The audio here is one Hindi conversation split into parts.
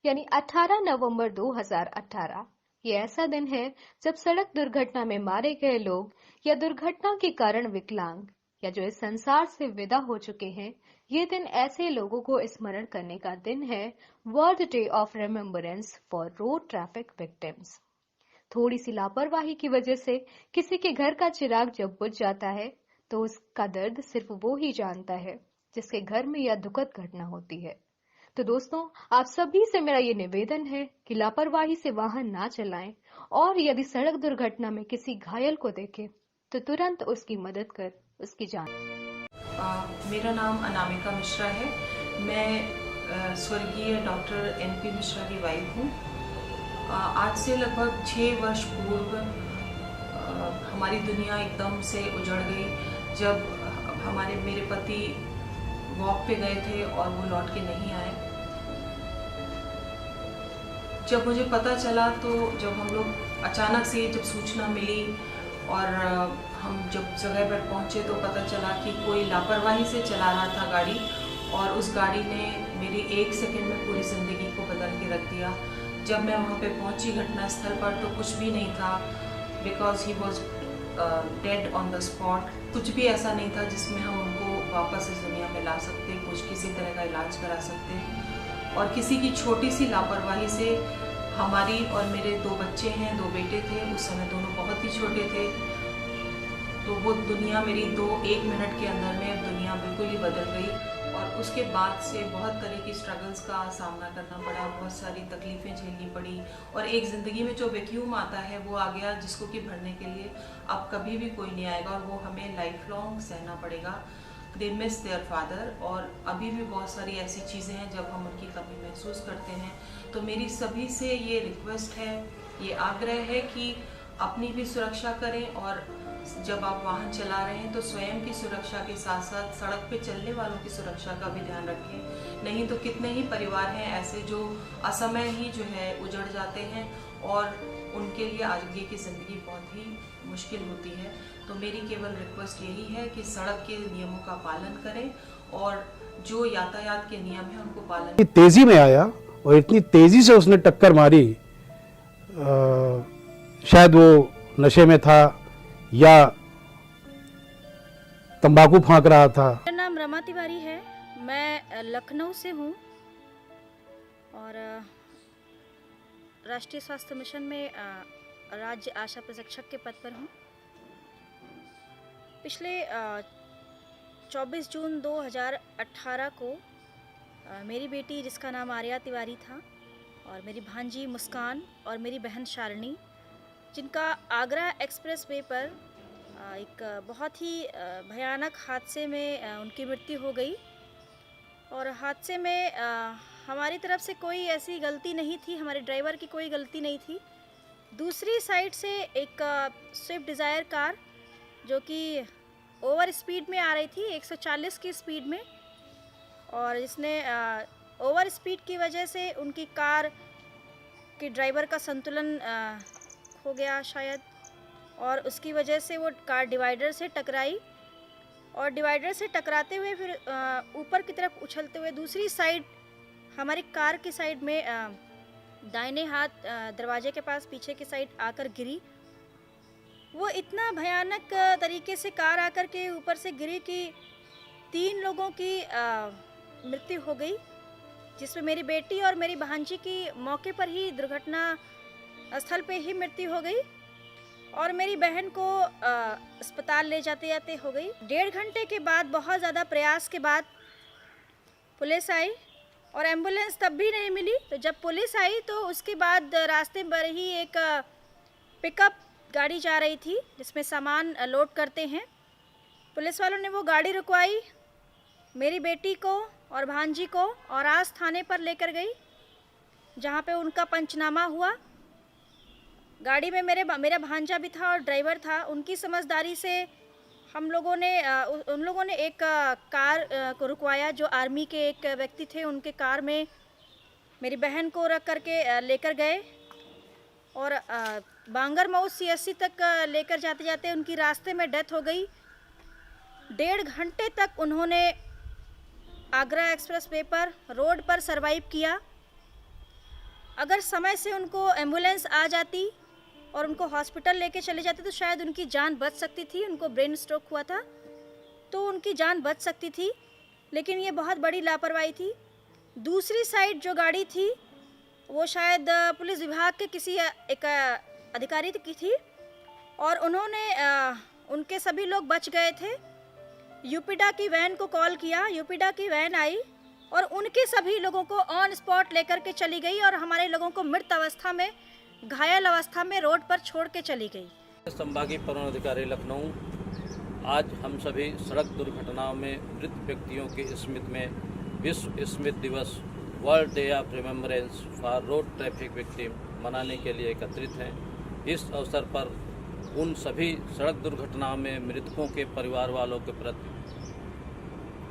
यानी 18 नवंबर 2018 ये ऐसा दिन है जब सड़क दुर्घटना में मारे गए लोग या दुर्घटना के कारण विकलांग या जो इस संसार से विदा हो चुके हैं, ये दिन ऐसे लोगों को स्मरण करने का दिन है। World day of remembrance for road traffic victims. थोड़ी सी लापरवाही की वजह से किसी के घर का चिराग जब बुझ जाता है तो उसका दर्द सिर्फ वो ही जानता है जिसके घर में यह दुखद घटना होती है। तो दोस्तों, आप सभी से मेरा ये निवेदन है कि लापरवाही से वाहन ना चलाएं और यदि सड़क दुर्घटना में किसी घायल को देखें तो तुरंत उसकी मदद कर उसकी जान। मेरा नाम अनामिका मिश्रा है। मैं स्वर्गीय डॉक्टर एनपी मिश्रा की वाइफ हूँ। आज से लगभग 6 वर्ष पूर्व हमारी दुनिया एकदम से उजड़ गई जब मेरे पति वॉक पे गए थे और वो लौट के नहीं आए। जब मुझे पता चला तो जब हम लोग अचानक से जब सूचना मिली और हम जब जगह पर पहुंचे तो पता चला कि कोई लापरवाही से चला रहा था गाड़ी और उस गाड़ी ने मेरी 1 सेकंड में पूरी ज़िंदगी को बदल के रख दिया। जब मैं वहां पे पहुंची घटना स्थल पर तो कुछ भी नहीं था, because he was dead on the spot. कुछ भी ऐसा नहीं था जिसमें हम उनको वापस इस दुनिया में ला सकते, कुछ किसी तरह का इलाज करा सकते। और किसी की छोटी सी लापरवाही से हमारी और मेरे 2 बच्चे हैं, 2 बेटे थे, उस समय दोनों बहुत ही छोटे थे, तो वो दुनिया मेरी 1 मिनट के अंदर में दुनिया बिल्कुल ही बदल गई। और उसके बाद से बहुत तरह की स्ट्रगल्स का सामना करना पड़ा, बहुत सारी तकलीफ़ें झेलनी पड़ी और एक ज़िंदगी में जो वैक्यूम आता है वो आ गया जिसको कि भरने के लिए अब कभी भी कोई नहीं आएगा और वो हमें लाइफ लॉन्ग सहना पड़ेगा। They miss their father. और अभी भी बहुत सारी ऐसी चीज़ें हैं जब हम उनकी कमी महसूस करते हैं। तो मेरी सभी से ये रिक्वेस्ट है, ये आग्रह है कि अपनी भी सुरक्षा करें और जब आप वाहन चला रहे हैं तो स्वयं की सुरक्षा के साथ साथ सड़क पे चलने वालों की सुरक्षा का भी ध्यान रखें। नहीं तो कितने ही परिवार हैं ऐसे जो असमय ही जो है उजड़ जाते हैं और उनके लिए आगे की ज़िंदगी बहुत ही मुश्किल होती है। तो मेरी केवल रिक्वेस्ट यही है कि सड़क के नियमों का पालन करें और जो यातायात के नियम हैं उनको पालन। तेजी में आया और इतनी तेजी से उसने टक्कर मारी, शायद वो नशे में था या तंबाकू फांक रहा था। मेरा नाम रमा तिवारी है, मैं लखनऊ से हूँ और राष्ट्रीय स्वास्थ्य मिशन में राज्य आशा प्रशिक्षक के पद पर हूँ। पिछले 24 जून 2018 को मेरी बेटी, जिसका नाम आर्या तिवारी था, और मेरी भांजी मुस्कान और मेरी बहन शालिनी, जिनका आगरा एक्सप्रेस वे पर एक बहुत ही भयानक हादसे में उनकी मृत्यु हो गई। और हादसे में हमारी तरफ से कोई ऐसी गलती नहीं थी, हमारे ड्राइवर की कोई गलती नहीं थी। दूसरी साइड से एक स्विफ्ट डिज़ायर कार जो कि ओवर स्पीड में आ रही थी, 140 की स्पीड में, और जिसने ओवर स्पीड की वजह से उनकी कार के ड्राइवर का संतुलन हो गया शायद, और उसकी वजह से वो कार डिवाइडर से टकराई और डिवाइडर से टकराते हुए फिर ऊपर की तरफ उछलते हुए दूसरी साइड, हमारी कार की साइड में दाहिने हाथ दरवाजे के पास पीछे की साइड आकर गिरी। वो इतना भयानक तरीके से कार आकर के ऊपर से गिरी कि 3 लोगों की मृत्यु हो गई, जिसमें मेरी बेटी और मेरी भांजी की मौके पर ही दुर्घटना स्थल पे ही मृत्यु हो गई और मेरी बहन को अस्पताल ले जाते जाते हो गई। 1.5 घंटे के बाद, बहुत ज़्यादा प्रयास के बाद पुलिस आई और एम्बुलेंस तब भी नहीं मिली। तो जब पुलिस आई तो उसके बाद रास्ते पर ही एक पिकअप गाड़ी जा रही थी जिसमें सामान लोड करते हैं। पुलिस वालों ने वो गाड़ी रुकवाई, मेरी बेटी को और भांजी को और आज थाने पर लेकर गई, जहाँ पे उनका पंचनामा हुआ। गाड़ी में मेरा भांजा भी था और ड्राइवर था। उनकी समझदारी से उन लोगों ने एक कार को रुकवाया, जो आर्मी के एक व्यक्ति थे, उनके कार में मेरी बहन को रख करके लेकर गए और बांगरमऊ सीएससी तक लेकर जाते जाते उनकी रास्ते में डेथ हो गई। 1.5 घंटे तक उन्होंने आगरा एक्सप्रेस वे पर रोड पर सरवाइव किया अगर समय से उनको एम्बुलेंस आ जाती और उनको हॉस्पिटल लेके चले जाते तो शायद उनकी जान बच सकती थी। उनको ब्रेन स्ट्रोक हुआ था तो उनकी जान बच सकती थी, लेकिन ये बहुत बड़ी लापरवाही थी। दूसरी साइड जो गाड़ी थी वो शायद पुलिस विभाग के किसी एक अधिकारी की थी और उन्होंने उनके सभी लोग बच गए थे। यूपीडा की वैन को कॉल किया, यूपीडा की वैन आई और उनके सभी लोगों को ऑन स्पॉट लेकर के चली गई और हमारे लोगों को मृत अवस्था में, घायल अवस्था में रोड पर छोड़ के चली गई। संभागीय परिवहन लखनऊ, आज हम सभी सड़क दुर्घटनाओं में मृत व्यक्तियों की स्मृति में विश्व स्मृति दिवस world day of remembrance for road traffic victim मनाने के लिए एकत्रित हैं। इस अवसर पर उन सभी सड़क दुर्घटनाओं में मृतकों के परिवार वालों के प्रति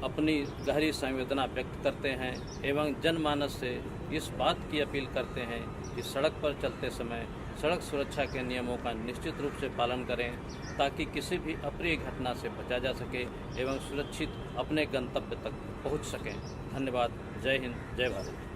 अपनी गहरी संवेदना व्यक्त करते हैं एवं जनमानस से इस बात की अपील करते हैं कि सड़क पर चलते समय सड़क सुरक्षा के नियमों का निश्चित रूप से पालन करें ताकि किसी भी अप्रिय घटना से बचा जा सके एवं सुरक्षित अपने गंतव्य तक पहुंच सकें। धन्यवाद। जय हिंद, जय भारत।